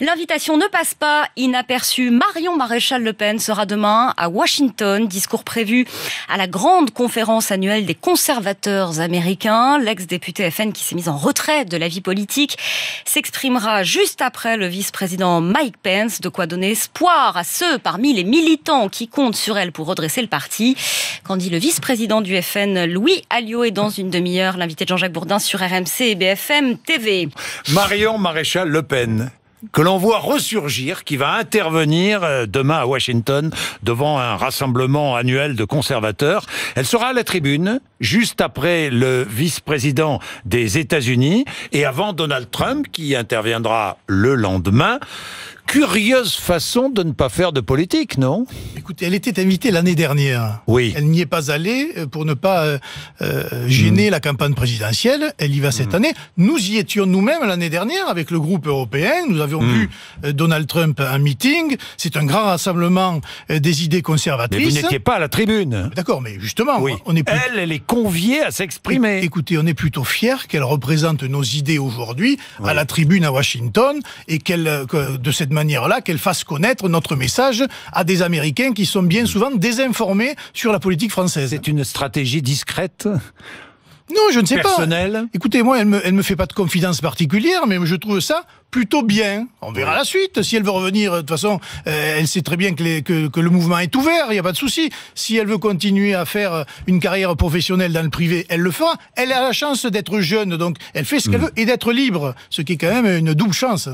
L'invitation ne passe pas inaperçue. Marion Maréchal Le Pen sera demain à Washington. Discours prévu à la grande conférence annuelle des conservateurs américains. L'ex-député FN qui s'est mise en retrait de la vie politique s'exprimera juste après le vice-président Mike Pence. De quoi donner espoir à ceux parmi les militants qui comptent sur elle pour redresser le parti. Qu'en dit le vice-président du FN, Louis Alliot, est dans une demi-heure l'invité de Jean-Jacques Bourdin sur RMC et BFM TV. Marion Maréchal Le Pen, que l'on voit ressurgir, qui va intervenir demain à Washington devant un rassemblement annuel de conservateurs. Elle sera à la tribune, juste après le vice-président des États-Unis et avant Donald Trump, qui interviendra le lendemain. Curieuse façon de ne pas faire de politique, non? Écoutez, elle était invitée l'année dernière. Oui. Elle n'y est pas allée pour ne pas gêner la campagne présidentielle. Elle y va cette année. Nous y étions nous-mêmes l'année dernière avec le groupe européen. Nous avions vu Donald Trump à un meeting. C'est un grand rassemblement des idées conservatrices. Mais vous n'étiez pas à la tribune. D'accord, mais justement, oui. on est plus... Elle est conviée à s'exprimer. Écoutez, on est plutôt fiers qu'elle représente nos idées aujourd'hui à la tribune à Washington et de cette manière-là, qu'elle fasse connaître notre message à des Américains qui sont bien souvent désinformés sur la politique française. C'est une stratégie discrète? Non, je ne sais personnelle. pas. Écoutez, moi, elle me fait pas de confidence particulière, mais je trouve ça plutôt bien. On verra la suite. Si elle veut revenir, de toute façon, elle sait très bien que le mouvement est ouvert, il n'y a pas de souci. Si elle veut continuer à faire une carrière professionnelle dans le privé, elle le fera. Elle a la chance d'être jeune, donc elle fait ce qu'elle veut et d'être libre, ce qui est quand même une double chance.